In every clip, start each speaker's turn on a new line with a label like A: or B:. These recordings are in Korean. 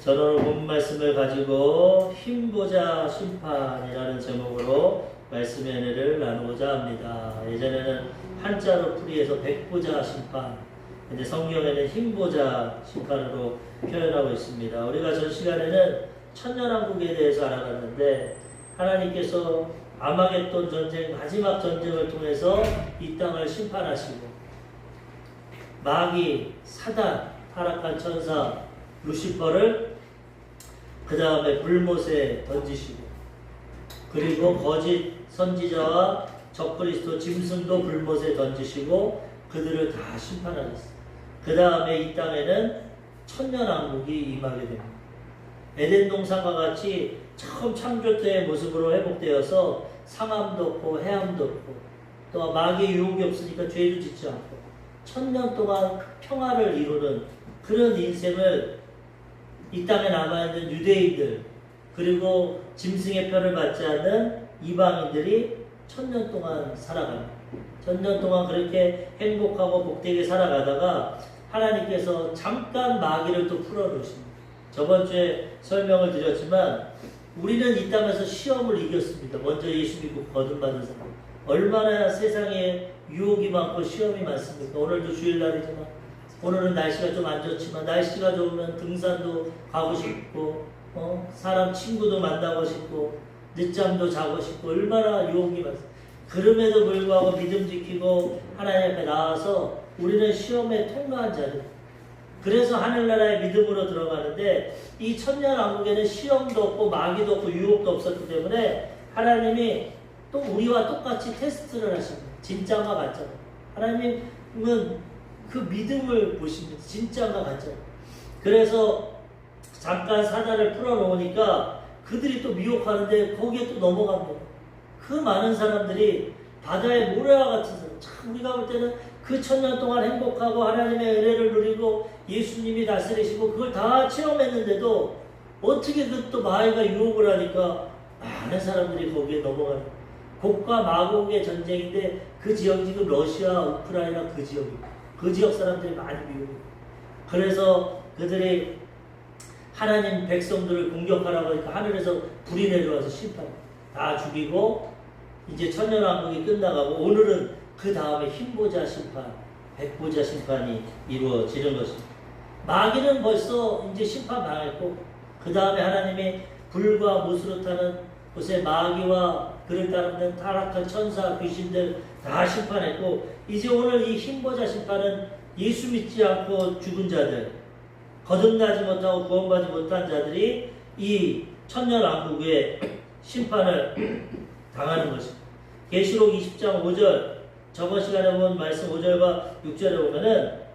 A: 저는 오늘 본 말씀을 가지고 힘보자 심판이라는 제목으로 말씀의 은혜를 나누고자 합니다. 예전에는 한자로 풀이해서 백보자 심판, 근데 성경에는 힘보자 심판으로 표현하고 있습니다. 우리가 전 시간에는 천년왕국에 대해서 알아봤는데, 하나님께서 아마겟돈 전쟁, 마지막 전쟁을 통해서 이 땅을 심판하시고, 마귀, 사단, 타락한 천사 루시퍼를 그 다음에 불못에 던지시고, 그리고 거짓 선지자와 적그리스도 짐승도 불못에 던지시고 그들을 다 심판하셨어요. 그 다음에 이 땅에는 천년왕국이 임하게 됩니다. 에덴 동산과 같이 처음 창조 때의 모습으로 회복되어서 상함도 없고 해함도 없고, 또 마귀의 유혹이 없으니까 죄도 짓지 않고 천년 동안 평화를 이루는 그런 인생을 이 땅에 남아있는 유대인들, 그리고 짐승의 편을 받지 않는 이방인들이 천년 동안 살아갑니다. 천년 동안 그렇게 행복하고 복되게 살아가다가 하나님께서 잠깐 마귀를 또 풀어놓으십니다. 저번 주에 설명을 드렸지만 우리는 이 땅에서 시험을 이겼습니다. 먼저 예수 믿고 거듭받은 사람. 얼마나 세상에 유혹이 많고 시험이 많습니까? 오늘도 주일날이지만, 오늘은 날씨가 좀 안 좋지만 날씨가 좋으면 등산도 가고 싶고, 사람 친구도 만나고 싶고, 늦잠도 자고 싶고, 얼마나 유혹이 많습니까? 그럼에도 불구하고 믿음 지키고 하나님 앞에 나와서 우리는 시험에 통과한 자들. 그래서 하늘나라의 믿음으로 들어가는데, 이 천년왕국에는 시험도 없고 마귀도 없고 유혹도 없었기 때문에 하나님이 또 우리와 똑같이 테스트를 하십니다. 진짜인가 가짜. 하나님은 그 믿음을 보십니다. 진짜인가 가짜. 그래서 잠깐 사단을 풀어놓으니까 그들이 또 미혹하는데 거기에 또 넘어갑니다. 그 많은 사람들이 바다의 모래와 같은 사람. 참 우리가 볼 때는 그 천년 동안 행복하고 하나님의 은혜를 누리고 예수님이 다스리시고 그걸 다 체험했는데도 어떻게 그 또 마귀가 유혹을 하니까 많은 사람들이 거기에 넘어가는, 곡과 마곡의 전쟁인데 그 지역이 지금 러시아, 우크라이나 그 지역입니다. 그 지역 사람들이 많이 미워요. 그래서 그들이 하나님 백성들을 공격하라고 하니까 하늘에서 불이 내려와서 심판 다 죽이고, 이제 천년왕국이 끝나가고 오늘은 그 다음에 힘보자 심판, 백보자 심판이 이루어지는 것입니다. 마귀는 벌써 이제 심판 당했고, 그 다음에 하나님이 불과 못으로 타는 곳에 마귀와 그를 따르는 타락한 천사, 귀신들 다 심판했고, 이제 오늘 이 힘보자 심판은 예수 믿지 않고 죽은 자들, 거듭나지 못하고 구원받지 못한 자들이 이 천년왕국의 심판을 당하는 것입니다. 계시록 20장 5절, 저번 시간에 본 말씀 5절과 6절에 보면은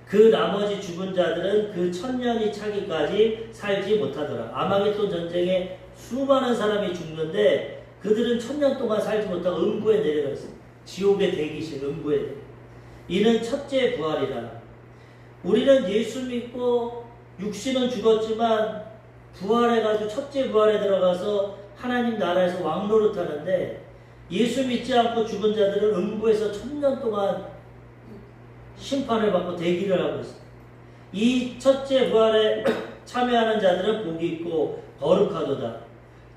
A: 그 나머지 죽은 자들은 그 천년이 차기까지 살지 못하더라. 아마겟돈 전쟁에 수많은 사람이 죽는데 그들은 천년 동안 살지 못하고 음부에 내려갔습니다. 지옥의 대기실, 음부에 내려. 이는 첫째 부활이라. 우리는 예수 믿고 육신은 죽었지만 부활해가지고 첫째 부활에 들어가서 하나님 나라에서 왕노릇하는데, 예수 믿지 않고 죽은 자들은 음부에서 천년 동안 심판을 받고 대기를 하고 있습니다. 이 첫째 부활에 참여하는 자들은 복이 있고 거룩하도다.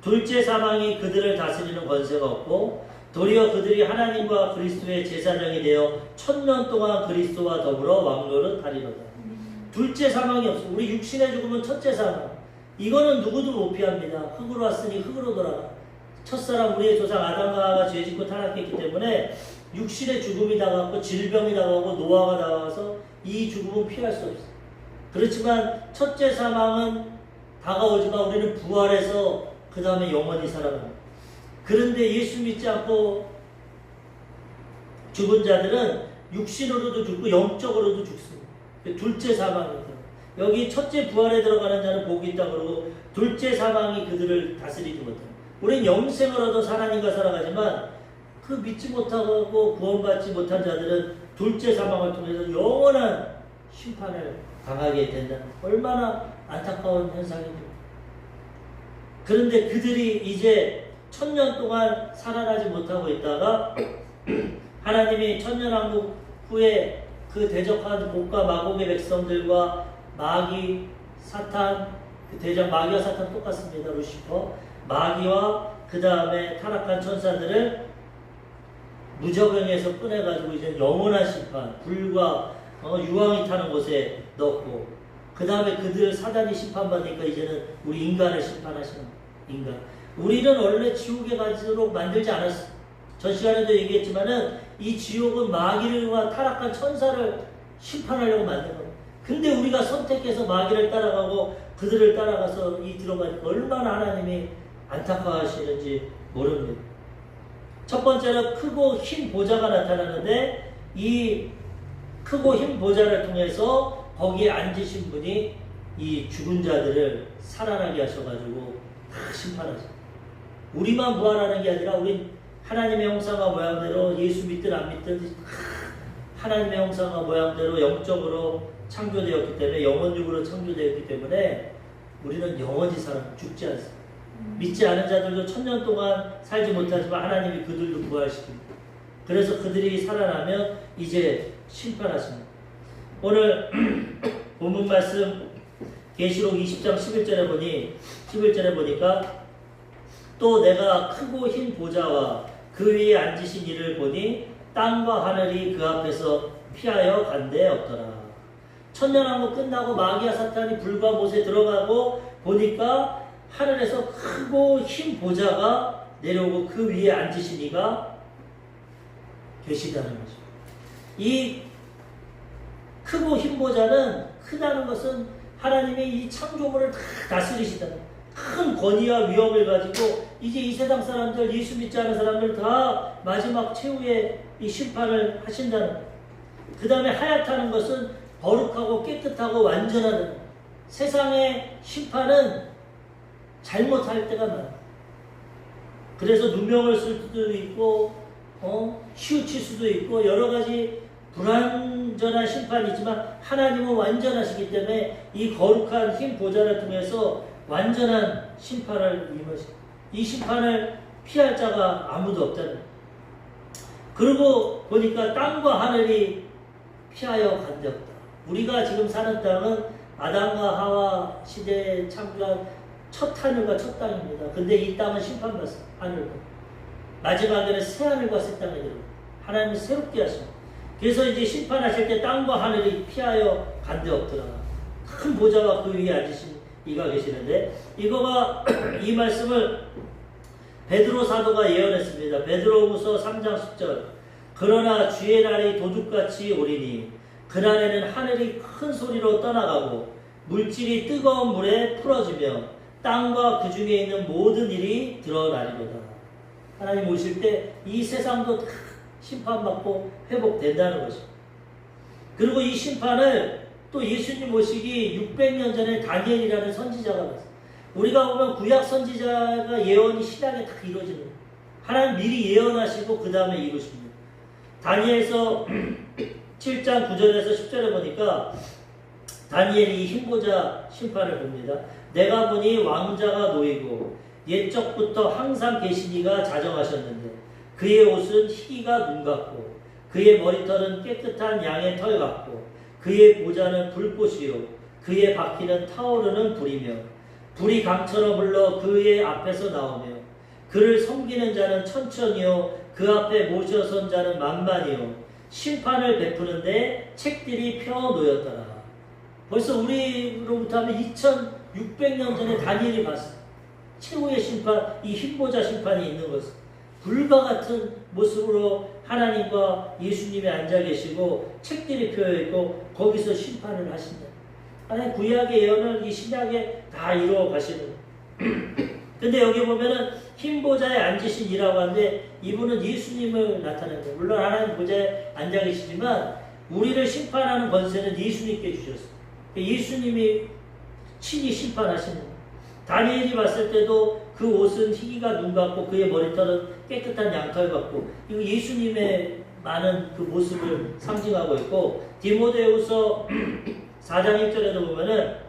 A: 둘째 사망이 그들을 다스리는 권세가 없고, 도리어 그들이 하나님과 그리스도의 제사장이 되어 천년 동안 그리스도와 더불어 왕노릇 하리로다. 둘째 사망이 없어. 우리 육신의 죽음은 첫째 사망. 이거는 누구도 못 피합니다. 흙으로 왔으니 흙으로 돌아가. 첫사람 우리의 조상 아담과 하와가 죄짓고 타락했기 때문에 육신의 죽음이 다가왔고 질병이 다가오고 노화가 다가와서 이 죽음은 피할 수 없어요. 그렇지만 첫째 사망은 다가오지만 우리는 부활해서 그 다음에 영원히 살아갑니다. 그런데 예수 믿지 않고 죽은 자들은 육신으로도 죽고 영적으로도 죽습니다. 둘째 사망입니다. 여기 첫째 부활에 들어가는 자는 복이 있다 그러고, 둘째 사망이 그들을 다스리지 못합니다. 우리는 영생을 얻어서 하나님과 살아가지만 그 믿지 못하고 구원받지 못한 자들은 둘째 사망을 통해서 영원한 심판을 당하게 된다는, 얼마나 안타까운 현상입니다. 그런데 그들이 이제 천년 동안 살아나지 못하고 있다가 하나님이 천년왕국 후에 그 대적한 복과 마곡의 백성들과 마귀, 사탄, 그 대장 마귀와 사탄 똑같습니다. 루시퍼. 마귀와 그 다음에 타락한 천사들을 무적행에서 꺼내가지고 이제 영원한 심판, 불과 유황이 타는 곳에 넣고, 그 다음에 그들 사단이 심판받으니까 이제는 우리 인간을 심판하시는 인간. 우리는 원래 지옥에 가도록 만들지 않았어. 전 시간에도 얘기했지만은 이 지옥은 마귀와 타락한 천사를 심판하려고 만든 거예요. 근데 우리가 선택해서 마귀를 따라가고 그들을 따라가서 이 들어가니까 얼마나 하나님이 안타까워하시는지 모릅니다. 첫 번째는 크고 흰 보좌가 나타나는데 이 크고 흰 보좌를 통해서 거기에 앉으신 분이 이 죽은 자들을 살아나게 하셔가지고 다 심판하죠. 우리만 부활하는 게 아니라 우리 하나님의 형상과 모양대로 예수 믿든 안 믿든 하나님의 형상과 모양대로 영적으로 창조되었기 때문에 영혼육으로 창조되었기 때문에 우리는 영원히 죽지 않습니다. 믿지 않은 자들도 1000년 동안 살지 못하지만 하나님이 그들도 부활시킵니다. 그래서 그들이 살아나면 이제 심판하십니다. 오늘 본문 말씀 계시록 20장 11절에 보니까 또 내가 크고 흰 보좌와 그 위에 앉으신 이를 보니 땅과 하늘이 그 앞에서 피하여 간데 없더라. 천년왕국 끝나고 마귀와 사탄이 불과 못에 들어가고 보니까 하늘에서 크고 흰 보좌가 내려오고 그 위에 앉으신 이가 계시다는 거죠. 이 크고 흰 보좌는 크다는 것은 하나님의 이 창조물을 다 다스리시다는 큰 권위와 위엄을 가지고 이제 이 세상 사람들, 예수 믿지 않은 사람들 다 마지막 최후의 이 심판을 하신다는 거예요. 그 다음에 하얗다는 것은 거룩하고 깨끗하고 완전하다는 거예요. 세상의 심판은 잘못할 때가 많아요. 그래서 누명을 쓸 수도 있고 치우칠 수도 있고 여러 가지 불완전한 심판이지만 하나님은 완전하시기 때문에 이 거룩한 흰 보좌를 통해서 완전한 심판을 임하십니다. 이 심판을 피할 자가 아무도 없다는 거예요. 그리고 보니까 땅과 하늘이 피하여 간데 없다. 우리가 지금 사는 땅은 아담과 하와 시대에 창조한 첫 하늘과 첫 땅입니다. 근데 이 땅은 심판받습니다. 하늘과. 마지막에는 새 하늘과 새 땅이 들어옵니다. 하나님이 새롭게 하십니다. 그래서 이제 심판하실 때 땅과 하늘이 피하여 간데 없더라. 큰 보좌가 그 위에 앉으신 이가 계시는데 이거가 이 말씀을 베드로 사도가 예언했습니다. 베드로후서 3장 10절. 그러나 주의 날이 도둑같이 오리니 그날에는 하늘이 큰 소리로 떠나가고 물질이 뜨거운 물에 풀어지며 땅과 그 중에 있는 모든 일이 드러나리로다. 하나님 오실 때 이 세상도 다 심판받고 회복된다는 것입니다. 그리고 이 심판을 또 예수님 오시기 600년 전에 다니엘이라는 선지자가 왔어요. 우리가 보면 구약 선지자가 예언이 신약에 다 이루어지는 거예요. 하나님 미리 예언하시고 그 다음에 이루십니다. 다니엘서 7장 9절에서 10절에 보니까 다니엘이 흰보자 심판을 봅니다. 내가 보니 왕자가 놓이고 옛적부터 항상 계신 이가 자정하셨는데 그의 옷은 희가 눈 같고 그의 머리털은 깨끗한 양의 털 같고 그의 보좌는 불꽃이요 그의 바퀴는 타오르는 불이며 불이 강처럼 흘러 그의 앞에서 나오며 그를 섬기는 자는 천천히요 그 앞에 모셔선 자는 만만히요 심판을 베푸는데 책들이 펴 놓였더라. 벌써 우리로부터 하면 2600년 전에 다니엘이 봤어요. 최후의 심판, 이 흰보자 심판이 있는 것은 불과 같은 모습으로 하나님과 예수님이 앉아 계시고 책들이 펴여 있고 거기서 심판을 하신다. 하나님 구약의 예언을 이 신약에 다 이루어 가시는. 근데 여기 보면은 흰보자에 앉으신 이라고 하는데 이분은 예수님을 나타내는 거예요. 물론 하나님 보좌에 앉아 계시지만 우리를 심판하는 권세는 예수님께 주셨어요. 예수님이 친히 심판하시는 거예요. 다니엘이 봤을 때도 그 옷은 희기가 눈 같고 그의 머리털은 깨끗한 양털 같고 이거 예수님의 많은 그 모습을 상징하고 있고 디모데후서 4장 1절에도 보면은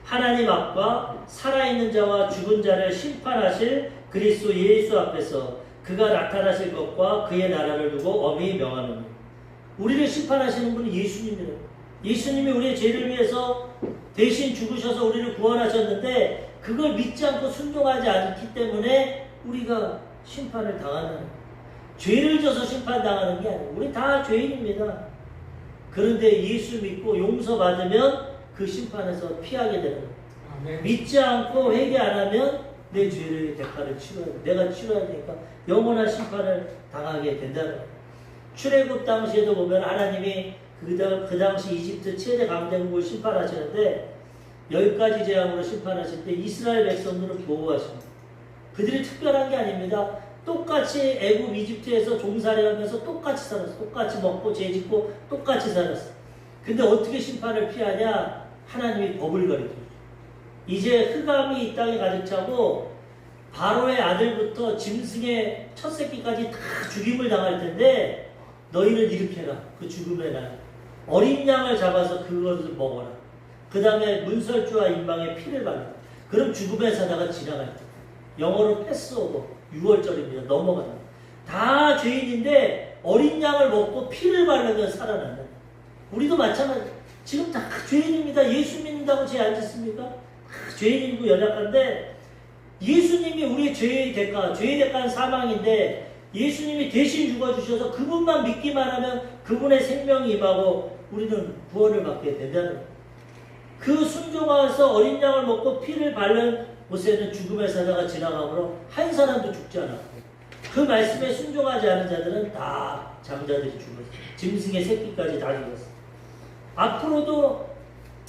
A: 하나님 앞과 살아있는 자와 죽은 자를 심판하실 그리스도 예수 앞에서 그가 나타나실 것과 그의 나라를 두고 엄히 명하노니 우리를 심판하시는 분은 예수님이에요. 예수님이 우리의 죄를 위해서 대신 죽으셔서 우리를 구원하셨는데 그걸 믿지 않고 순종하지 않기 때문에 우리가 심판을 당하는 거예요. 죄를 져서 심판당하는 게 아니에요. 우리 다 죄인입니다. 그런데 예수 믿고 용서받으면 그 심판에서 피하게 되는 거예요.
B: 아멘.
A: 믿지 않고 회개 안 하면 내 죄의 대가를 치러야 돼. 내가 치러야 되니까 영원한 심판을 당하게 된다는 거예요. 출애굽 당시에도 보면 하나님이 그 당시 이집트 최대 강대국을 심판하시는데 10가지 재앙으로 심판하실 때 이스라엘 백성들을 보호하십니다. 그들이 특별한 게 아닙니다. 똑같이 애굽 이집트에서 종살이하면서 똑같이 살았어. 똑같이 먹고 죄짓고 똑같이 살았어. 근데 어떻게 심판을 피하냐? 하나님이 법을 가르쳐요. 이제 흑암이 이 땅에 가득 차고 바로의 아들부터 짐승의 첫 새끼까지 다 죽임을 당할 텐데 너희는 이렇게 해라. 그 죽음의 날 어린 양을 잡아서 그것을 먹어라. 그 다음에 문설주와 인방에 피를 발라. 그럼 죽음의 사자가 지나갈 거야. 영어로 패스오버 6월절입니다. 넘어간다. 다 죄인인데 어린 양을 먹고 피를 바르면 살아난다. 우리도 마찬가지. 지금 다 죄인입니다. 예수 믿는다고 죄 안 짓습니까? 다 죄인이고 연약한데 예수님이 우리의 죄의 대가는 사망인데 예수님이 대신 죽어주셔서 그분만 믿기만 하면 그분의 생명이 임하고 우리는 구원을 받게 된다는 거예요. 그 순종하여서 어린 양을 먹고 피를 바른 곳에는 죽음의 사자가 지나가므로 한 사람도 죽지 않았고 그 말씀에 순종하지 않은 자들은 다 장자들이 죽었어요. 짐승의 새끼까지 다 죽었어요. 앞으로도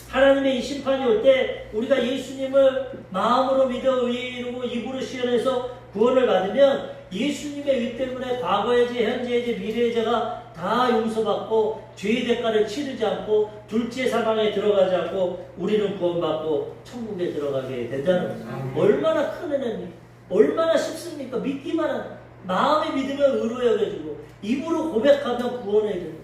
A: 하나님의 이 심판이 올 때 우리가 예수님을 마음으로 믿어 의에 이르고 입으로 시연해서 구원을 받으면 예수님의 의 때문에 과거의 죄, 현재의 죄, 미래의 죄가 다 용서받고 죄의 대가를 치르지 않고 둘째 사망에 들어가지 않고 우리는 구원받고 천국에 들어가게 된다는 거예요. 얼마나 큰 은혜입니까? 얼마나 쉽습니까? 믿기만 하는 마음에 믿으면 의로 여겨지고 입으로 고백하면 구원해 주고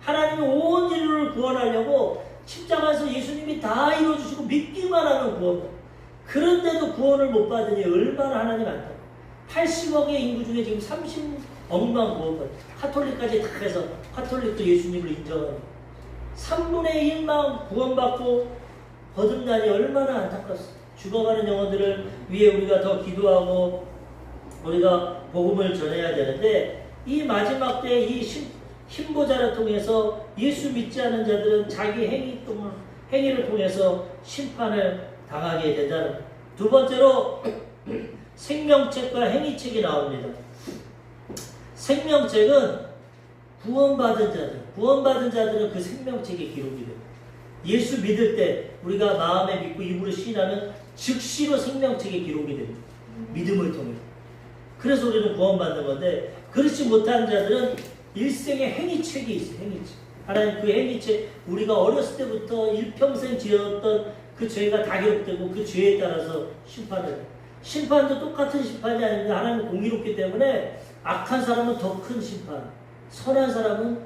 A: 하나님이 온 인류를 구원하려고 십자가에서 예수님이 다 이루어주시고 믿기만 하는 구원. 그런데도 구원을 못 받으니 얼마나 하나님 안타까워. 80억의 인구 중에 지금 30억만 구원받아요. 카톨릭까지 다 해서 카톨릭도 예수님을 인정하는 3분의 1만 구원받고 거듭나니 얼마나 안타깝습니다. 죽어가는 영혼들을 위해 우리가 더 기도하고 우리가 복음을 전해야 되는데 이 마지막 때 이 흰보자를 통해서 예수 믿지 않은 자들은 자기 행위를 통해서 심판을 당하게 된다는 거예요. 두 번째로 생명책과 행위책이 나옵니다. 생명책은 구원받은 자들은 그 생명책에 기록이 돼요. 예수 믿을 때 우리가 마음에 믿고 입으로 시인하면 즉시로 생명책에 기록이 됩니다. 믿음을 통해. 그래서 우리는 구원받는 건데 그렇지 못한 자들은 일생의 행위책이 있어요. 행위책. 하나님 그 행위책 우리가 어렸을 때부터 일평생 지었던 그 죄가 다 기록되고 그 죄에 따라서 심판을 해요. 심판도 똑같은 심판이 아닙니다. 하나님 공의롭기 때문에 악한 사람은 더 큰 심판, 선한 사람은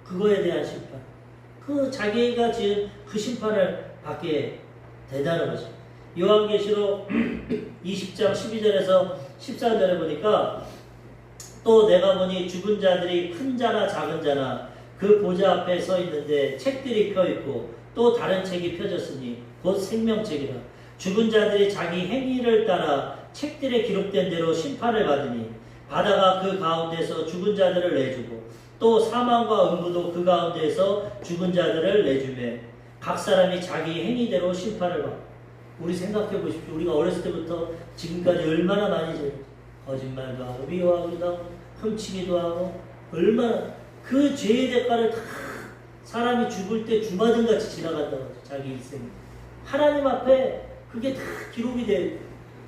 A: 그거에 대한 심판. 그 자기가 지은 그 심판을 받게 된다는 거죠. 요한계시록 20장 12절에서 14절에 보니까 또 내가 보니 죽은 자들이 큰 자나 작은 자나 그 보좌 앞에 서 있는데 책들이 펴 있고 또 다른 책이 펴졌으니 곧 생명책이라. 죽은 자들이 자기 행위를 따라 책들에 기록된 대로 심판을 받으니 바다가 그 가운데서 죽은 자들을 내주고 또 사망과 음부도 그 가운데서 죽은 자들을 내주매 각 사람이 자기 행위대로 심판을 받고. 우리 생각해 보십시오. 우리가 어렸을 때부터 지금까지 얼마나 많이 거짓말도 하고 미워하기도 하고 훔치기도 하고 얼마나 그 죄의 대가를 다 사람이 죽을 때 주마등같이 지나간다고 하죠. 자기 일생이. 하나님 앞에 그게 다 기록이 돼요.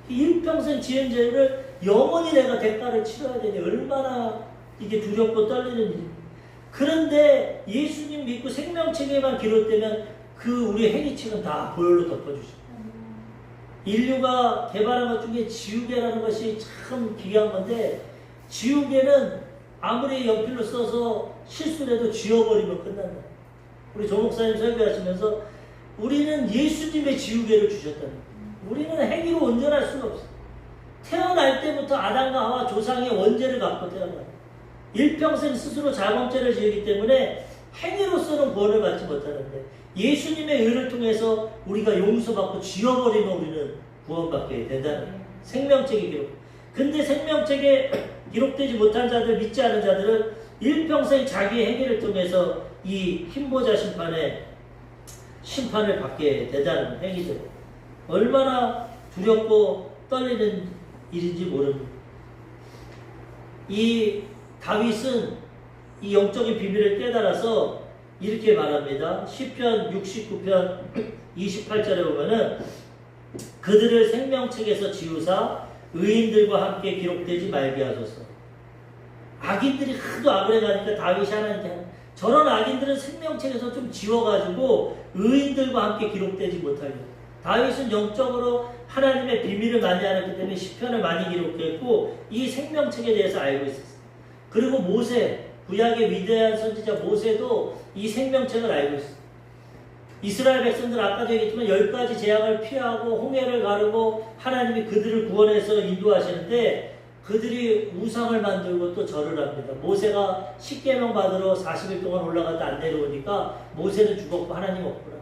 A: 일평생 지은 죄를 영원히 내가 대가를 치러야 되니 얼마나 이게 두렵고 떨리는 일. 그런데 예수님 믿고 생명책에만 기록되면 그 우리의 행위책은 다 보혈로 덮어주십니다. 인류가 개발한 것 중에 지우개라는 것이 참 귀한 건데 지우개는 아무리 연필로 써서 실수를 해도 지워버리면 끝난다. 우리 조 목사님 설교하시면서 우리는 예수님의 지우개를 주셨다는 거예요. 우리는 행위로 온전할 수는 없어. 태어날 때부터 아담과 하와 조상의 원죄를 갖고 태어나요. 일평생 스스로 자범죄를 지었기 때문에 행위로서는 구원을 받지 못하는데 예수님의 의를 통해서 우리가 용서받고 지워버리면 우리는 구원받게 된다는 거예요. 생명책에 기록. 근데 생명책에 기록되지 못한 자들, 믿지 않은 자들은 일평생 자기의 행위를 통해서 이 흰보자 심판을 받게 된다는 행위들. 얼마나 두렵고 떨리는 일인지 모릅니다. 이 다윗은 이 영적인 비밀을 깨달아서 이렇게 말합니다. 시편 69편 28절에 보면은 그들을 생명책에서 지우사 의인들과 함께 기록되지 말게 하소서. 악인들이 하도 악을 해가니까 다윗이 하나님께 저런 악인들은 생명책에서 좀 지워가지고 의인들과 함께 기록되지 못하게. 다윗은 영적으로 하나님의 비밀을 많이 알았기 때문에 시편을 많이 기록했고 이 생명책에 대해서 알고 있었어요. 그리고 모세, 구약의 위대한 선지자 모세도 이 생명책을 알고 있어요. 이스라엘 백성들 아까도 얘기했지만 10가지 재앙을 피하고 홍해를 가르고 하나님이 그들을 구원해서 인도하시는데 그들이 우상을 만들고 또 절을 합니다. 모세가 십계명 받으러 40일 동안 올라갔다 안 내려오니까 모세는 죽었고 하나님 없구나.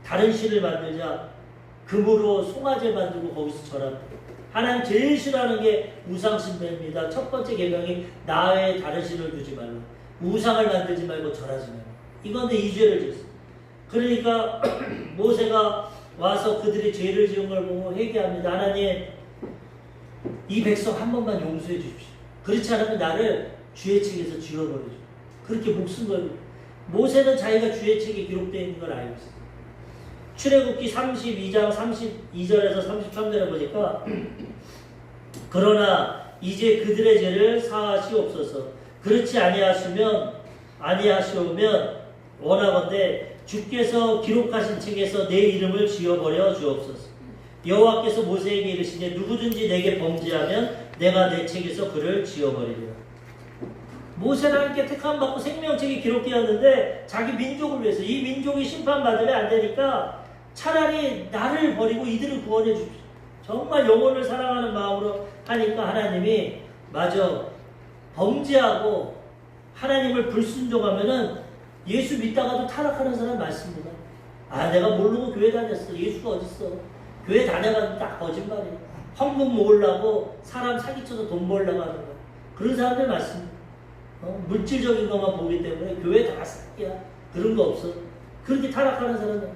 A: 다른 신을 만들자. 금으로 송아지를 만들고 거기서 절합니다. 하나님 제일 싫어하는 게 우상신배입니다. 첫 번째 계명이 나 외에 다른 신을 두지 말라. 우상을 만들지 말고 절하지 말라. 이건데 이 죄를 지었어요. 그러니까 모세가 와서 그들이 죄를 지은 걸 보고 회개합니다. 하나님 이 백성 한 번만 용서해 주십시오. 그렇지 않으면 나를 주의 책에서 지워버리죠. 그렇게 목숨 걸고 모세는 자기가 주의 책에 기록되어 있는 걸 알고 있어요. 출애굽기 32장 32절에서 33절에 보니까 그러나 이제 그들의 죄를 사하시옵소서. 그렇지 아니하시오면 원하건대 주께서 기록하신 책에서 내 이름을 지워버려 주옵소서. 여호와께서 모세에게 이르시되 누구든지 내게 범죄하면 내가 내 책에서 그를 지워버리리라. 모세는 하나님께 택함받고 생명책이 기록되었는데 자기 민족을 위해서 이 민족이 심판받으면 안 되니까 차라리 나를 버리고 이들을 구원해 주십시오. 정말 영혼을 사랑하는 마음으로 하니까 하나님이 마저 범죄하고 하나님을 불순종하면은 예수 믿다가도 타락하는 사람 많습니다. 아 내가 모르고 교회 다녔어. 예수가 어딨어. 교회 다녀가면 딱 거짓말이야. 헌금 모으려고 사람 사기쳐서 돈 벌려고 하는 거야. 그런 사람들 많습니다. 물질적인 것만 보기 때문에 교회 다 사기야. 그런 거 없어. 그렇게 타락하는 사람들.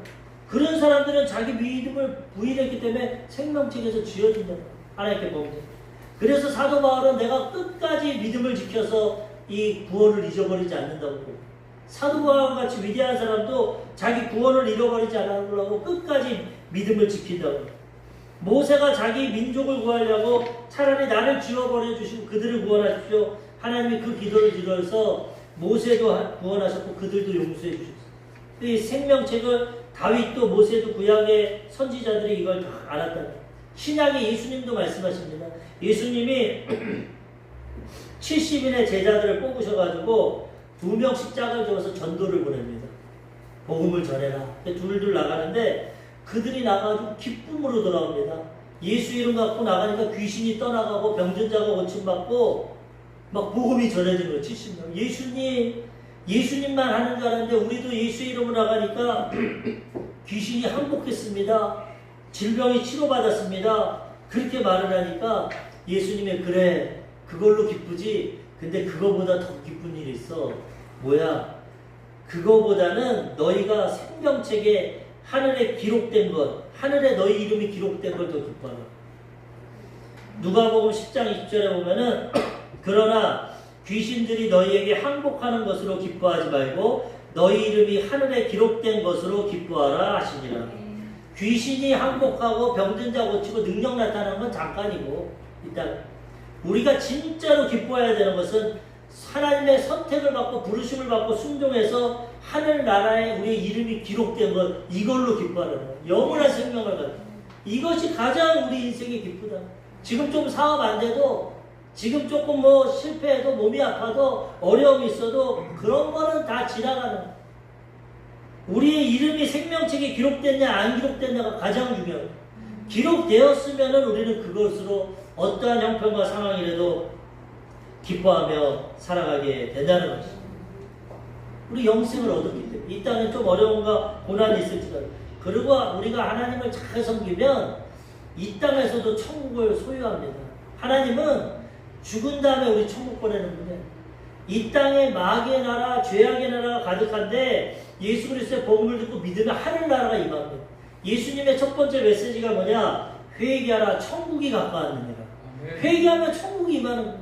A: 그런 사람들은 자기 믿음을 부인했기 때문에 생명책에서 지어진다. 하나님께 범죄. 그래서 사도 바울은 내가 끝까지 믿음을 지켜서 이 구원을 잊어버리지 않는다고 보고 사도 바울 같이 위대한 사람도 자기 구원을 잃어버리지 않으려고 끝까지 믿음을 지킨다고. 모세가 자기 민족을 구하려고 차라리 나를 지워버려 주시고 그들을 구원하십시오. 하나님이 그 기도를 들어서 모세도 구원하셨고 그들도 용서해 주셨어요. 이 생명책을 다윗도 모세도 구약의 선지자들이 이걸 다 알았다. 신약의 예수님도 말씀하십니다. 예수님이 70인의 제자들을 뽑으셔가지고 2명씩 짝을 줘서 전도를 보냅니다. 복음을 전해라. 둘둘 나가는데 그들이 나가지고 기쁨으로 돌아옵니다. 예수 이름 갖고 나가니까 귀신이 떠나가고 병전자가 고침받고 막 복음이 전해지는 거예요. 70명. 예수님만 하는 줄 알았는데 우리도 예수 이름으로 나가니까 귀신이 항복했습니다. 질병이 치료받았습니다. 그렇게 말을 하니까 예수님이 그래 그걸로 기쁘지. 근데 그거보다 더 기쁜 일이 있어. 뭐야? 그거보다는 너희가 생명책에 하늘에 기록된 것, 하늘에 너희 이름이 기록된 걸 더 기뻐하라. 누가복음 10장 20절에 보면은 그러나 귀신들이 너희에게 항복하는 것으로 기뻐하지 말고 너희 이름이 하늘에 기록된 것으로 기뻐하라 하시니라. 귀신이 항복하고 병든 자 고치고 능력 나타나는 건 잠깐이고 일단 우리가 진짜로 기뻐해야 되는 것은 하나님의 선택을 받고 부르심을 받고 순종해서 하늘나라에 우리의 이름이 기록된 것 이걸로 기뻐하는 거예요. 영원한 생명을 갖는 이것이 가장 우리 인생이 기쁘다. 지금 좀 사업 안 돼도 지금 조금 뭐 실패해도 몸이 아파도 어려움이 있어도 그런 거는 다 지나가는 거예요. 우리의 이름이 생명책에 기록됐냐 안 기록됐냐가 가장 중요해요. 기록되었으면 우리는 그것으로 어떠한 형편과 상황이라도 기뻐하며 살아가게 된다는 것이죠. 우리 영생을 얻었기 때문에. 이 땅에 좀 어려움과 고난이 있을지라도. 그리고 우리가 하나님을 잘 섬기면 이 땅에서도 천국을 소유합니다. 하나님은 죽은 다음에 우리 천국 보내는 분이에요. 이 땅에 마귀의 나라, 죄악의 나라가 가득한데 예수 그리스도의 복음을 듣고 믿으면 하늘나라가 임합니다. 예수님의 첫 번째 메시지가 뭐냐? 회개하라, 천국이 가까웠느니라. 회개하면 천국이 임하는 거예요.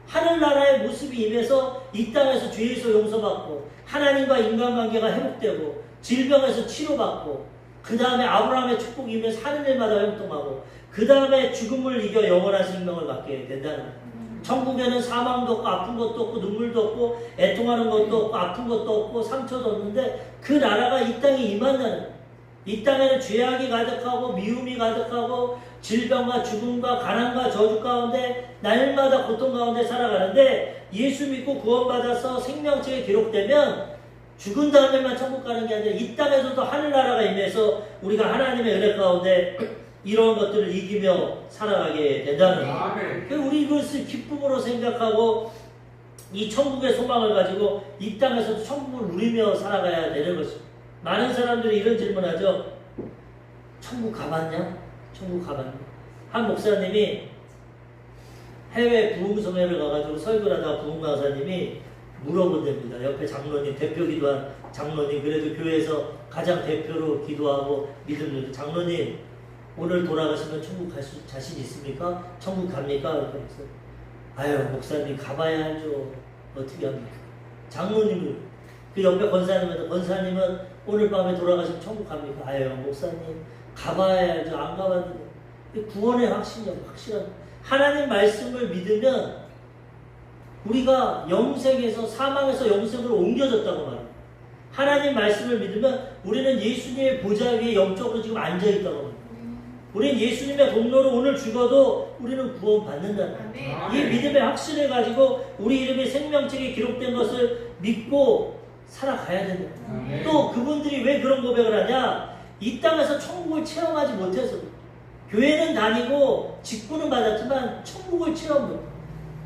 A: 하늘나라의 모습이 임해서 이 땅에서 죄에서 용서받고 하나님과 인간관계가 회복되고 질병에서 치료받고 그 다음에 아브라함의 축복이 임해서 하는 일마다 형통하고 그 다음에 죽음을 이겨 영원한 생명을 갖게 된다는 거예요. 천국에는 사망도 없고 아픈 것도 없고 눈물도 없고 애통하는 것도 없고 아픈 것도 없고 상처도 없는데 그 나라가 이 땅에 임한다는 거예요. 이 땅에는 죄악이 가득하고 미움이 가득하고 질병과 죽음과 가난과 저주 가운데 날마다 고통 가운데 살아가는데 예수 믿고 구원받아서 생명책에 기록되면 죽은 다음에만 천국 가는 게 아니라 이 땅에서도 하늘나라가 임해서 우리가 하나님의 은혜 가운데 이런 것들을 이기며 살아가게 된다는 거예요. 우리 이것을 기쁨으로 생각하고 이 천국의 소망을 가지고 이 땅에서도 천국을 누리며 살아가야 되는 것입니다. 많은 사람들이 이런 질문하죠. 천국 가봤냐? 천국 가봤냐? 한 목사님이 해외 부흥성회를 가가지고 설교를 하다가 부흥 강사님이 물어본답니다. 옆에 장로님, 대표 기도한 장로님, 그래도 교회에서 가장 대표로 기도하고 믿음을 장로님, 오늘 돌아가시면 천국 갈 수 자신 있습니까? 천국 갑니까? 그래서 아유 목사님 가봐야 알죠. 어떻게 합니까? 장로님을 그 옆에 권사님한테 권사님은 오늘 밤에 돌아가시면 천국 갑니까? 아유 목사님 가봐야 알죠. 안 가봤는데 구원의 확신이요. 확실한 하나님 말씀을 믿으면 우리가 영생에서 사망에서 영생으로 옮겨졌다고 말합니다. 하나님 말씀을 믿으면 우리는 예수님의 보좌 위에 영적으로 지금 앉아있다고 합니다. 우리는 예수님의 공로로 오늘 죽어도 우리는 구원받는다는 거예요. 이 믿음의 확신을 가지고 우리 이름이 생명책에 기록된 것을 믿고 살아가야 된다. 또 그분들이 왜 그런 고백을 하냐? 이 땅에서 천국을 체험하지 못해서 교회는 다니고 직분은 받았지만 천국을 체험 못.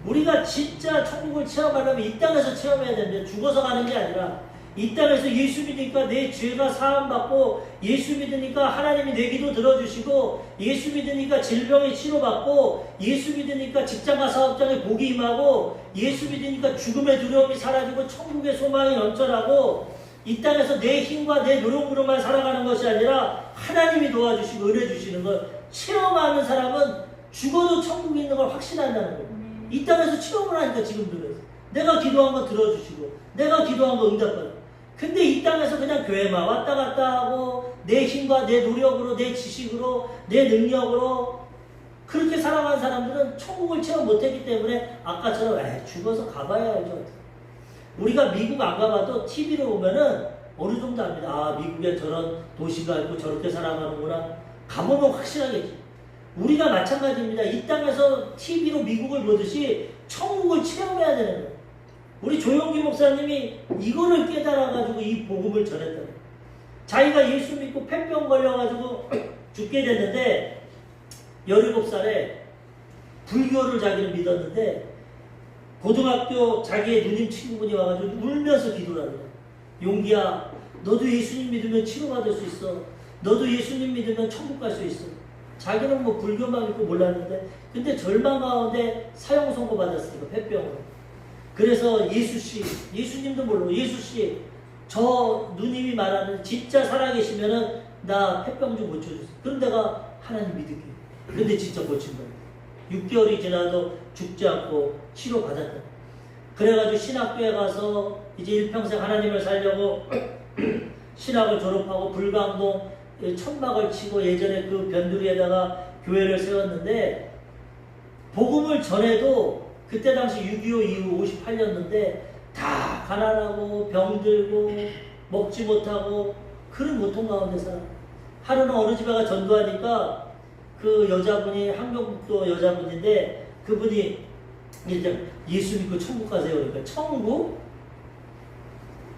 A: 우리가 진짜 천국을 체험하려면 이 땅에서 체험해야 되는데 죽어서 가는 게 아니라 이 땅에서 예수 믿으니까 내 죄가 사함받고 예수 믿으니까 하나님이 내 기도 들어주시고 예수 믿으니까 질병에 치료받고 예수 믿으니까 직장과 사업장에 복이 임하고 예수 믿으니까 죽음의 두려움이 사라지고 천국의 소망이 넘쳐나고 이 땅에서 내 힘과 내 노력으로만 살아가는 것이 아니라 하나님이 도와주시고 은혜 주시는 걸 체험하는 사람은 죽어도 천국에 있는 걸 확신한다는 거예요. 이 땅에서 체험을 하니까 지금 들어요. 내가 기도한 거 들어주시고 내가 기도한 거 응답받고 근데 이 땅에서 그냥 교회만 왔다 갔다 하고 내 힘과 내 노력으로 내 지식으로 내 능력으로 그렇게 살아가는 사람들은 천국을 체험 못했기 때문에 아까처럼 죽어서 가봐야 알죠. 우리가 미국 안 가봐도 TV로 보면은 어느 정도 압니다. 아 미국에 저런 도시가 있고 저렇게 살아가는구나. 가보면 확실하겠지. 우리가 마찬가지입니다. 이 땅에서 TV로 미국을 보듯이 천국을 체험해야 되는 거예요. 우리 조용기 목사님이 이거를 깨달아가지고 이 복음을 전했다. 자기가 예수 믿고 폐병 걸려가지고 죽게 됐는데 17살에 불교를 자기는 믿었는데 고등학교 자기의 누님 친구분이 와가지고 울면서 기도를 하는 거야. 용기야 너도 예수님 믿으면 치료받을 수 있어. 너도 예수님 믿으면 천국 갈 수 있어. 자기는 뭐 불교만 믿고 몰랐는데 근데 절망 가운데 사형 선고 받았으니까 폐병으로. 그래서 예수씨, 예수님도 모르고 예수씨 저 누님이 말하는 진짜 살아계시면은 나 폐병 좀 고쳐주세요. 그럼 내가 하나님 믿을게. 근데 진짜 고친 거예요. 6개월이 지나도 죽지 않고 치료받았다. 그래가지고 신학교에 가서 이제 일평생 하나님을 살려고 신학을 졸업하고 불광동 천막을 치고 예전에 그 변두리에다가 교회를 세웠는데 복음을 전해도 그때 당시 6.25 이후 58년도인데 다 가난하고 병들고 먹지 못하고 그런 고통 가운데 살아. 하루는 어느 집에 가 전도하니까 그 여자분이 한경북도 여자분인데 그분이 이제 예수 믿고 천국 가세요. 그러니까 천국?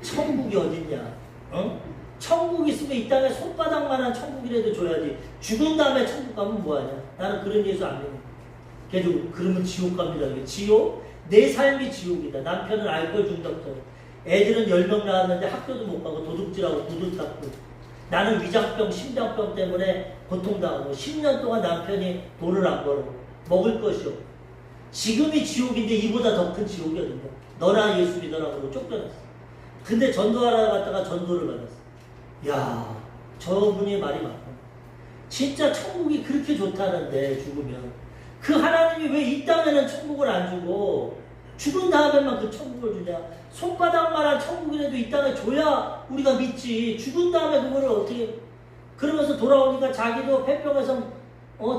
A: 천국이 어딨냐? 어? 천국 있으면 이 땅에 손바닥만한 천국이라도 줘야지. 죽은 다음에 천국 가면 뭐하냐? 나는 그런 예수 안 믿는. 걔도 그러면 지옥 갑니다. 지옥? 내 삶이 지옥이다. 남편은 알코올 중독자. 애들은 10명 나왔는데 학교도 못 가고 도둑질하고 구두 닦고 나는 위장병, 심장병 때문에 고통당하고 10년 동안 남편이 돈을 안 벌어 먹을 것이 없고 지금이 지옥인데 이보다 더 큰 지옥이거든요. 너나 예수 믿어라 그러고 쫓겨났어. 근데 전도하러 갔다가 전도를 받았어. 야, 저분이 말이 맞구나. 진짜 천국이 그렇게 좋다는데 죽으면 그 하나님이 왜 이 땅에는 천국을 안 주고 죽은 다음에만 그 천국을 주냐. 손바닥만한 천국이라도 이 땅에 줘야 우리가 믿지. 죽은 다음에 그거를 어떻게. 그러면서 돌아오니까 자기도 폐병에서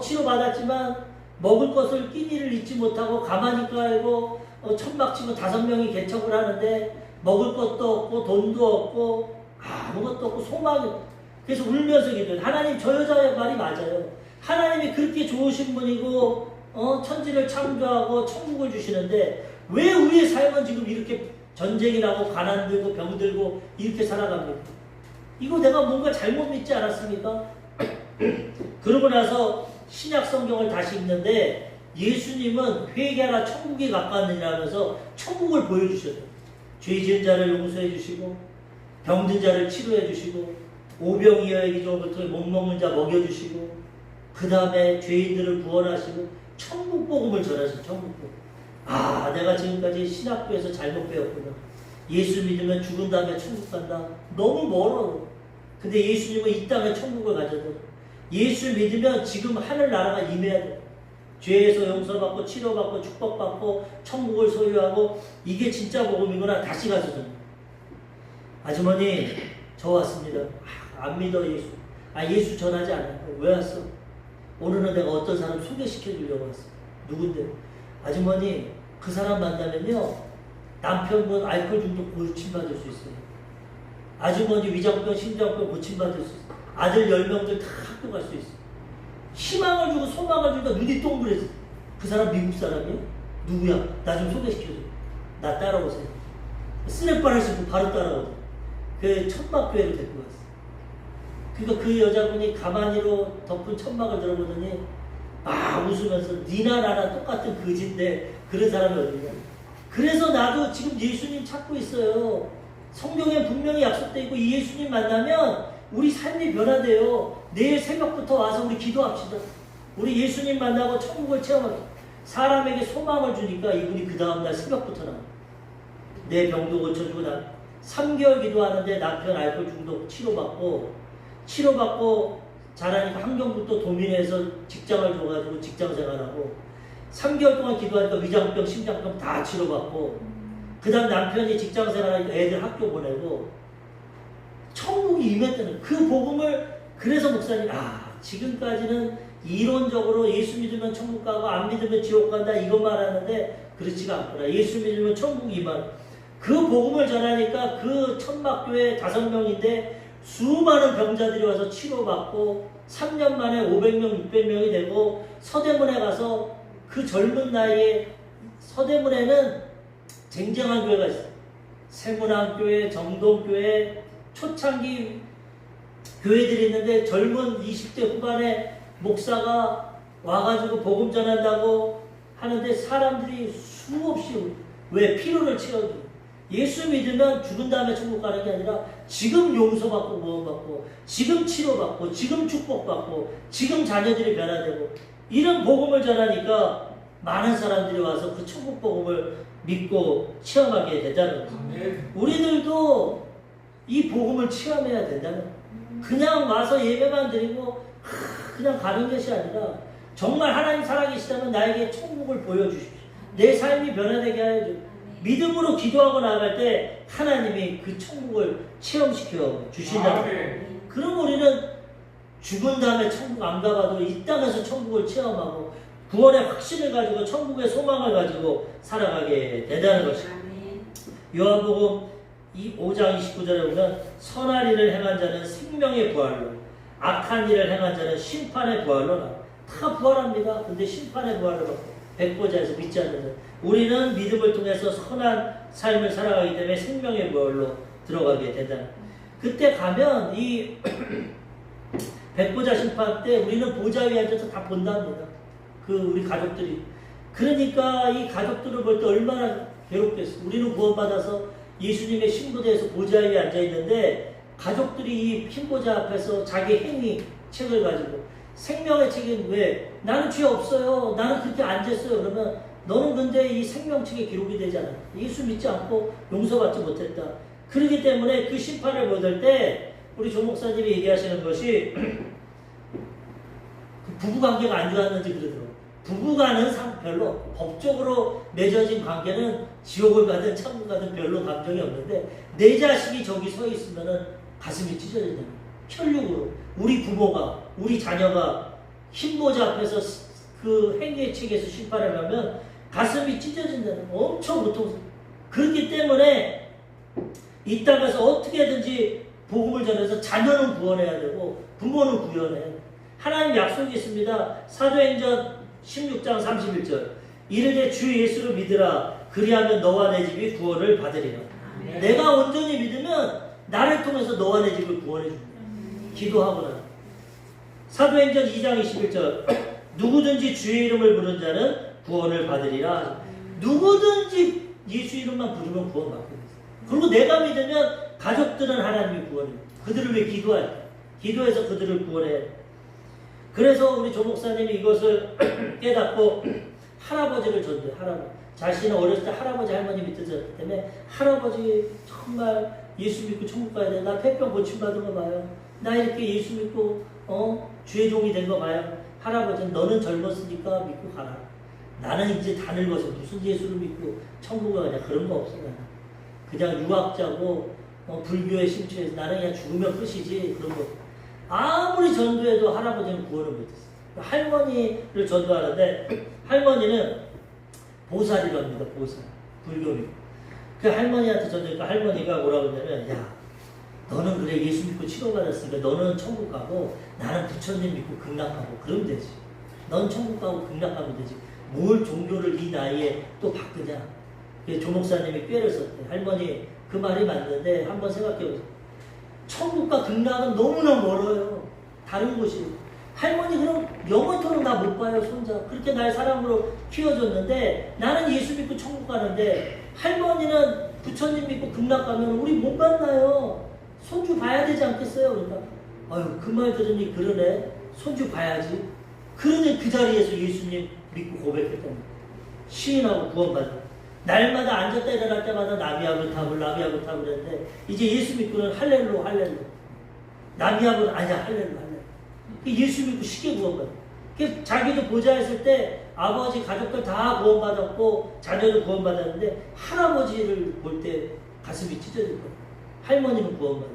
A: 치료받았지만 먹을 것을 끼니를 잊지 못하고 가만히 깔고 천막치고 5명이 개척을 하는데 먹을 것도 없고 돈도 없고 아무것도 없고 소망이. 그래서 울면서 기도해. 하나님, 저 여자의 말이 맞아요. 하나님이 그렇게 좋으신 분이고 천지를 창조하고 천국을 주시는데 왜 우리의 삶은 지금 이렇게 전쟁이 나고 가난 들고 병 들고 이렇게 살아갑니까? 이거 내가 뭔가 잘못 믿지 않았습니까? 그러고 나서 신약 성경을 다시 읽는데 예수님은 회개하라 천국이 가까웠느니라면서 천국을 보여주셨어요. 죄 지은 자를 용서해 주시고 병든 자를 치료해 주시고 오병이어의 기적을 통해 못 먹는 자 먹여주시고 그 다음에 죄인들을 구원하시고 천국 복음을 전하신 천국 복음. 내가 지금까지 신학교에서 잘못 배웠구나. 예수 믿으면 죽은 다음에 천국 간다. 너무 멀어. 근데 예수님은 이 땅에 천국을 가져다. 예수 믿으면 지금 하늘나라가 임해야 돼. 죄에서 용서받고 치료받고 축복받고 천국을 소유하고 이게 진짜 복음이구나. 다시 가져다. 아주머니, 저 왔습니다. 안 믿어 예수. 예수 전하지 않아요. 왜 왔어? 오늘은 내가 어떤 사람 소개시켜 주려고 왔어. 누군데? 아주머니, 그 사람 만나면요 남편분 알코올 중독 고침받을 수 있어요. 아주머니 위장병, 심장병 고침받을 수 있어요. 아들 10명들 다 학교 갈 수 있어요. 희망을 주고 소망을 주니까 눈이 동그래져. 그 사람 미국 사람이에요? 누구야? 나 좀 소개시켜줘. 나 따라오세요. 스냅바를 신고 바로 따라오세요. 그 천막교회를 데리고 왔어. 그러니까 그 여자분이 가만히로 덮은 천막을 들어보더니 막 웃으면서 니나 나나 똑같은 거지인데 그런 사람이 어디냐. 그래서 나도 지금 예수님 찾고 있어요. 성경에 분명히 약속되어 있고 이 예수님 만나면 우리 삶이 변화돼요. 내일 새벽부터 와서 우리 기도합시다. 우리 예수님 만나고 천국을 체험합시다. 사람에게 소망을 주니까 이분이 그 다음날 새벽부터 나와. 내 병도 고쳐주고 나 3개월 기도하는데 남편 알코올 중독 치료받고 자라니까 환경부터 도민해서 직장을 줘가지고 직장 생활하고 3개월 동안 기도하니까 위장병, 심장병 다 치료받고 그 다음 남편이 직장 생활하니까 애들 학교 보내고 천국이 임했다는 그 복음을. 그래서 목사님 지금까지는 이론적으로 예수 믿으면 천국 가고 안 믿으면 지옥 간다 이것만 하는데 그렇지가 않구나. 예수 믿으면 천국 임한 그 복음을 전하니까 그 천막교회 5명인데 수많은 병자들이 와서 치료받고 3년 만에 500명, 600명이 되고 서대문에 가서 그 젊은 나이에 서대문에는 쟁쟁한 교회가 있어요. 세문안교회, 정동교회, 초창기 교회들이 있는데 젊은 20대 후반에 목사가 와가지고 복음 전한다고 하는데 사람들이 수없이 왜 피로를 채워줘. 예수 믿으면 죽은 다음에 천국 가는 게 아니라 지금 용서받고 구원받고 지금 치료받고 지금 축복받고 지금 자녀들이 변화되고 이런 복음을 전하니까 많은 사람들이 와서 그 천국 복음을 믿고 체험하게 된다는 거예요. 우리들도 이 복음을 체험해야 된다는 거예요. 그냥 와서 예배만 드리고 그냥 가는 것이 아니라 정말 하나님 살아계시다면 나에게 천국을 보여주십시오. 내 삶이 변화되게 하여 주십시오. 믿음으로 기도하고 나갈 때 하나님이 그 천국을 체험시켜 주신다. 그럼 우리는 죽은 다음에 천국 안 가봐도 이 땅에서 천국을 체험하고 구원의 확신을 가지고 천국의 소망을 가지고 살아가게 된다는 것입니다. 요한복음 5장 29절에 보면 선한 일을 행한 자는 생명의 부활로 악한 일을 행한 자는 심판의 부활로 나와. 다 부활합니다. 근데 심판의 부활로 백보자에서 믿지 않는 자. 우리는 믿음을 통해서 선한 삶을 살아가기 때문에 생명의 부활로 들어가게 된다. 그때 가면 이 백보자 심판 때 우리는 보좌 위에 앉아서 다 본답니다. 우리 가족들이. 그러니까 이 가족들을 볼 때 얼마나 괴롭겠어. 우리는 구원받아서 예수님의 신부대에서 보좌 위에 앉아 있는데 가족들이 이 흰보좌 앞에서 자기 행위 책을 가지고 생명의 책은 왜 나는 죄 없어요. 나는 그렇게 앉았어요. 그러면 너는 근데 이 생명책에 기록이 되잖아. 예수 믿지 않고 용서받지 못했다. 그렇기 때문에 그 심판을 받을 때 우리 조 목사님이 얘기하시는 것이 부부관계가 안 좋았는지 그러더라고요. 부부간은 별로 없고 법적으로 맺어진 관계는 지옥을 가든 천국 가든 별로 감정이 없는데 내 자식이 저기 서 있으면은 가슴이 찢어진다. 혈육으로 우리 부모가 우리 자녀가 흰보좌 앞에서 그 행위의 책에서 심판을 하면 가슴이 찢어진다는 거 엄청 고통스러워. 그렇기 때문에 이 땅에서 어떻게든지 복음을 전해서 자녀는 구원해야 되고 부모는 구원해야 돼. 하나님 약속이 있습니다. 사도행전 16장 31절 이르되 주 예수를 믿으라 그리하면 너와 내 집이 구원을 받으리라. 내가 온전히 믿으면 나를 통해서 너와 내 집을 구원해 준다. 기도하거나 사도행전 2장 21절 누구든지 주의 이름을 부른 자는 구원을 받으리라. 누구든지 예수 이름만 부르면 구원받게 돼. 그리고 내가 믿으면 가족들은 하나님이 구원해. 그들을 위해 기도할 때 기도해서 그들을 구원해. 그래서 우리 조 목사님이 이것을 깨닫고 할아버지를 전도해. 할아버지. 자신은 어렸을 때 할아버지 할머니 밑에 졌기 때문에 할아버지 정말 예수 믿고 천국 가야 돼. 나 폐병 고침받은 거 봐요. 나 이렇게 예수 믿고 주의 종이 된 거 봐요. 할아버지는 너는 젊었으니까 믿고 가라. 나는 이제 다 늙어서 무슨 예수를 믿고 천국을 가냐. 그런 거 없어. 나는 그냥 유학자고 불교에 심취해서 나는 그냥 죽으면 끝이지. 그런 거. 아무리 전도해도 할아버지는 구원을 못했어. 할머니를 전도하는데 할머니는 보살이랍니다. 보살. 불교민. 그 할머니한테 전도하니까 할머니가 뭐라고 하냐면 야 너는 그래 예수 믿고 치료받았으니까 너는 천국 가고 나는 부처님 믿고 극락하고 그러면 되지. 넌 천국 가고 극락하면 되지. 뭘 종교를 이 나이에 또 바꾸냐. 조 목사님이 꾀를 썼대. 할머니 그 말이 맞는데 한번 생각해보세요. 천국과 극락은 너무나 멀어요. 다른 곳이. 할머니 그럼 영원토록 나 못 봐요. 손자. 그렇게 날 사랑으로 키워줬는데 나는 예수 믿고 천국 가는데 할머니는 부처님 믿고 극락 가면 우리 못 만나요. 손주 봐야 되지 않겠어요? 그러니까 아유 그 말 들으니 그러네. 손주 봐야지. 그러니 그 자리에서 예수님 믿고 고백했던 거예요. 시인하고 구원받아. 날마다 앉았다 일어날 때마다 나비하고 탑을 했는데 이제 예수 믿고는 할렐루 나비하고는 아니야 할렐루 예수 믿고 쉽게 구원받아. 자기도 보좌했을 때 아버지 가족들 다 구원받았고 자녀도 구원받았는데 할아버지를 볼 때 가슴이 찢어질 거야. 할머니는 구원받아.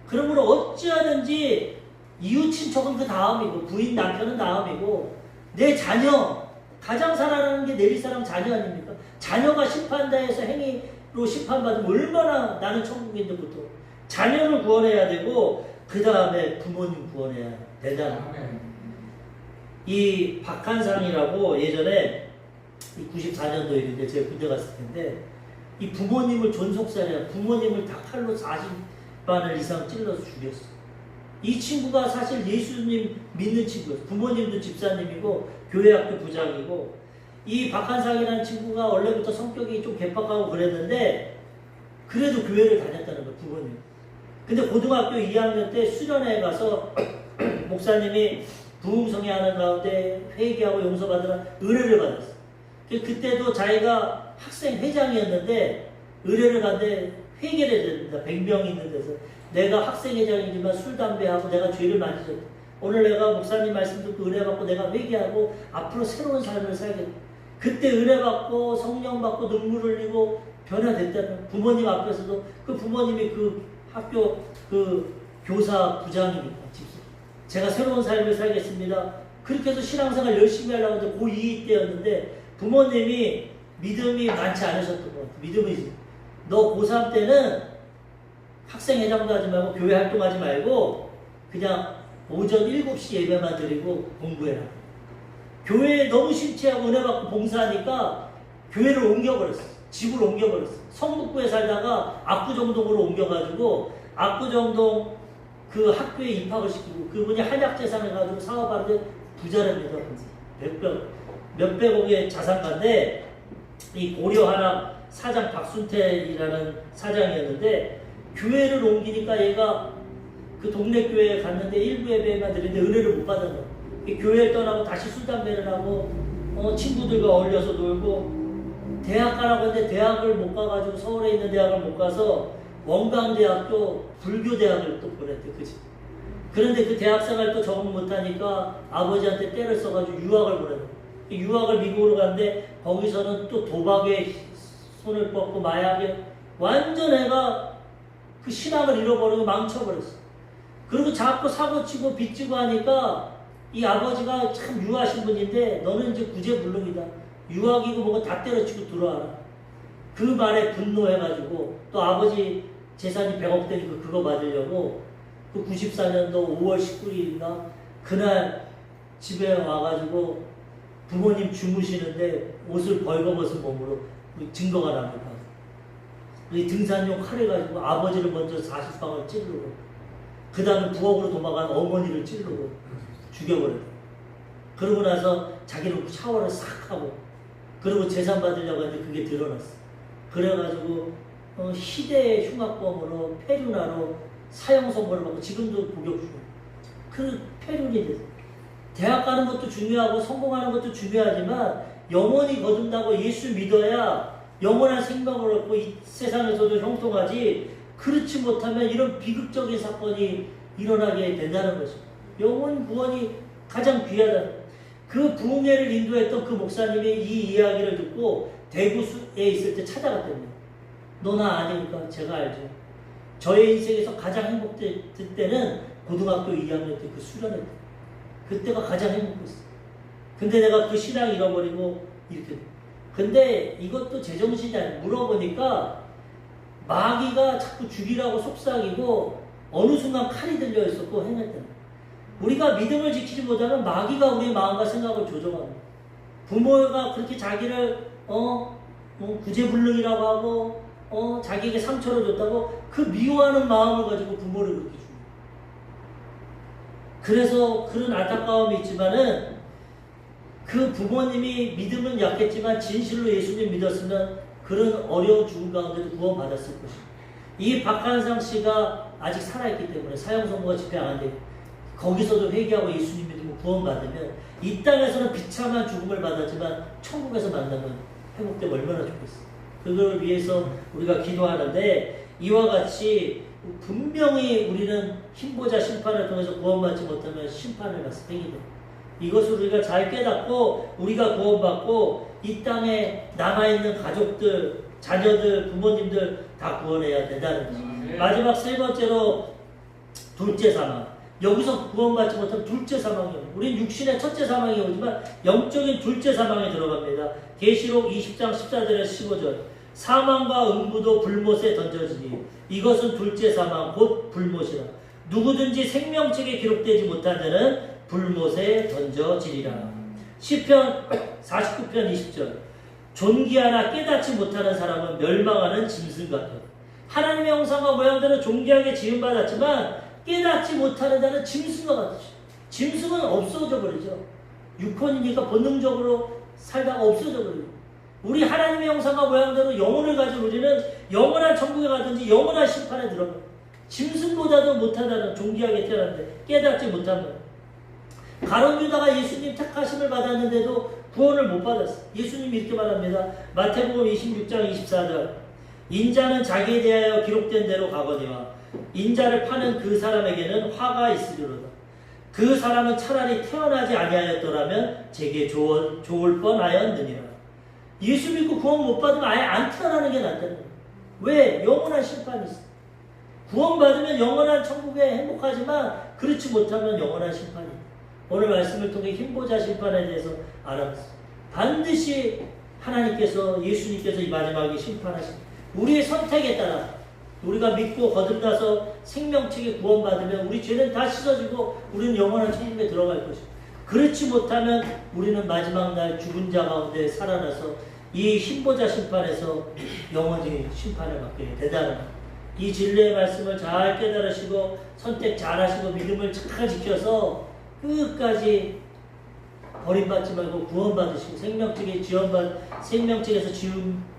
A: 그러므로 어찌하든지 이웃 친척은 그 다음이고 부인 남편은 다음이고 내 자녀 가장 사랑하는 게 내릴 사람 자녀 아닙니까? 자녀가 심판대에서 행위로 심판받으면 얼마나 나는 천국인데 보통 자녀를 구원해야 되고 그 다음에 부모님 구원해야 된다. 이 박한상이라고 예전에 94년도 일인데 제가 군대 갔을 텐데 이 부모님을 존속살해 부모님을 다 칼로 40반을 이상 찔러서 죽였어. 이 친구가 사실 예수님 믿는 친구였어. 부모님도 집사님이고 교회학교 부장이고 이 박한상이라는 친구가 원래부터 성격이 좀 개팍하고 그랬는데 그래도 교회를 다녔다는 거야. 부모님. 근데 고등학교 2학년 때 수련회에 가서 목사님이 부흥성회 하는 가운데 회개하고 용서받으라 의뢰를 받았어. 그때도 자기가 학생 회장이었는데 의뢰를 받는데 회개를 해야 된다. 100명 있는 데서 내가 학생회장이지만 술, 담배하고 내가 죄를 많이 졌다. 오늘 내가 목사님 말씀 듣고 은혜받고 내가 회개하고 앞으로 새로운 삶을 살겠다. 그때 은혜받고 성령받고 눈물 흘리고 변화됐다는 부모님 앞에서도 그 부모님이 그 학교 그 교사 부장입니다. 제가 새로운 삶을 살겠습니다. 그렇게 해서 신앙생활 열심히 하려고 했는데 고2 때였는데 부모님이 믿음이 많지 않으셨던 것 같아요. 믿음이 너 고3 때는 학생회장도 하지 말고 교회 활동하지 말고 그냥 오전 7시 예배만 드리고 공부해라. 교회에 너무 심취하고 은혜받고 봉사하니까 교회를 옮겨버렸어. 집을 옮겨버렸어. 성북구에 살다가 압구정동으로 옮겨가지고 압구정동 그 학교에 입학을 시키고 그분이 한약재산을 가지고 사업하는데 부자랍니다. 몇백억의 자산가인데 이 고려한학 사장 박순태이라는 사장이었는데 교회를 옮기니까 얘가 그 동네 교회에 갔는데 일부 예배만 드리는데 은혜를 못 받았나. 교회를 떠나고 다시 술 담배를 하고 친구들과 어울려서 놀고 대학 가라고 했는데 대학을 못 가가지고 서울에 있는 대학을 못 가서 원광대학교 불교대학을 또 보냈대. 그지? 그런데 그 대학생활 또 적응 못하니까 아버지한테 때를 써가지고 유학을 보냈대. 유학을 미국으로 갔는데 거기서는 또 도박에 손을 뻗고 마약에 완전 애가 그 신앙을 잃어버리고 망쳐버렸어. 그리고 자꾸 사고치고 빚지고 하니까 이 아버지가 참 유하신 분인데 너는 이제 구제불능이다. 유학이고 뭐고 다 때려치고 들어와라. 그 말에 분노해가지고 또 아버지 재산이 100억 되니까 그거 받으려고 그 94년도 5월 19일인가 그날 집에 와가지고 부모님 주무시는데 옷을 벌거벗은 몸으로 증거가 납니다. 이 등산용 칼을 가지고 아버지를 먼저 40방을 찌르고 그 다음에 부엌으로 도망간 어머니를 찌르고 죽여버렸다. 그러고 나서 자기는 샤워를 싹 하고 그리고 재산 받으려고 했는데 그게 드러났어. 그래가지고 희대의 흉악범으로 폐륜하로 사형 선고를 받고 지금도 복역 중. 그 폐륜이 됐어. 대학 가는 것도 중요하고 성공하는 것도 중요하지만 영원히 거둔다고 예수 믿어야 영원한 생명을 얻고 이 세상에서도 형통하지. 그렇지 못하면 이런 비극적인 사건이 일어나게 된다는 거죠. 영원 구원이 가장 귀하다. 그 부흥회를 인도했던 그 목사님이 이 이야기를 듣고 대구에 있을 때 찾아갔답니다. 너나 아니니까 제가 알죠. 저의 인생에서 가장 행복했을 때는 고등학교 2학년 때 그 수련회 때. 그때가 가장 행복했어. 근데 내가 그 신앙 잃어버리고 이렇게. 근데 이것도 제정신이 아니야. 물어보니까 마귀가 자꾸 죽이라고 속삭이고 어느 순간 칼이 들려 있었고 행했다. 우리가 믿음을 지키지 못하면 마귀가 우리의 마음과 생각을 조종합니다. 부모가 그렇게 자기를 구제불능이라고 하고 자기에게 상처를 줬다고 그 미워하는 마음을 가지고 부모를 그렇게 줍니다. 그래서 그런 안타까움이 있지만은 그 부모님이 믿음은 약했지만 진실로 예수님 믿었으면 그런 어려운 죽음 가운데도 구원받았을 것입니다. 이 박한상 씨가 아직 살아있기 때문에 사형 선고가 집행 안 되고 거기서도 회개하고 예수님 믿으면 구원받으면 이 땅에서는 비참한 죽음을 받았지만 천국에서 만나면 회복되면 얼마나 좋겠어요. 그걸 위해서 우리가 기도하는데 이와 같이 분명히 우리는 힘보자 심판을 통해서 구원받지 못하면 심판을 받을 행위다. 이것을 우리가 잘 깨닫고 우리가 구원받고 이 땅에 남아있는 가족들, 자녀들, 부모님들 다 구원해야 된다는 거죠. 마지막 세 번째로 둘째 사망. 여기서 구원받지 못하면 둘째 사망이에요. 우린 육신의 첫째 사망이 오지만 영적인 둘째 사망에 들어갑니다. 계시록 20장 14절에서 15절. 사망과 음부도 불못에 던져지니 이것은 둘째 사망 곧 불못이라. 누구든지 생명책에 기록되지 못한 자는 불못에 던져지리라. 시편 49편 20절. 존귀하나 깨닫지 못하는 사람은 멸망하는 짐승 같다. 하나님의 형상과 모양대로 존귀하게 지음받았지만 깨닫지 못하는 자는 짐승과 같으시. 짐승은 없어져 버리죠. 육혼이니까 본능적으로 살다가 없어져 버리고. 우리 하나님의 형상과 모양대로 영혼을 가진 우리는 영원한 천국에 가든지 영원한 심판에 들어가. 짐승보다도 못하다는 존귀하게 태어났는데 깨닫지 못하면. 가룟 유다가 예수님 택하심을 받았는데도 구원을 못 받았어. 예수님이 이렇게 말합니다. 마태복음 26장 24절. 인자는 자기에 대하여 기록된 대로 가거니와 인자를 파는 그 사람에게는 화가 있으리로다. 그 사람은 차라리 태어나지 아니하였더라면 제게 좋을 뻔하였느니라. 예수 믿고 구원 못 받으면 아예 안 태어나는 게 낫다는 거예요. 왜? 영원한 심판이 있어. 구원 받으면 영원한 천국에 행복하지만 그렇지 못하면 영원한 심판이 있다. 오늘 말씀을 통해 힘보자 심판에 대해서 알아봤어요. 반드시 하나님께서 예수님께서 이 마지막에 심판하십니다. 우리의 선택에 따라 우리가 믿고 거듭나서 생명책에 구원받으면 우리 죄는 다 씻어지고 우리는 영원한 천국에 들어갈 것입니다. 그렇지 못하면 우리는 마지막 날 죽은 자 가운데 살아나서 이 힘보자 심판에서 영원히 심판을 받게 되다는 이 진리의 말씀을 잘 깨달으시고 선택 잘 하시고 믿음을 잘 지켜서 끝까지 버림받지 말고 구원받으시고 생명책에서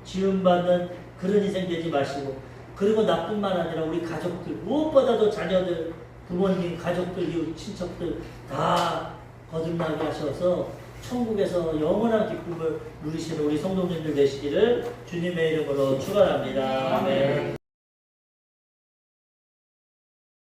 A: 지음받는 그런 인생 되지 마시고, 그리고 나뿐만 아니라 우리 가족들, 무엇보다도 자녀들, 부모님, 가족들, 이웃, 친척들 다 거듭나게 하셔서 천국에서 영원한 기쁨을 누리시는 우리 성도님들 되시기를 주님의 이름으로 축원합니다. 아멘.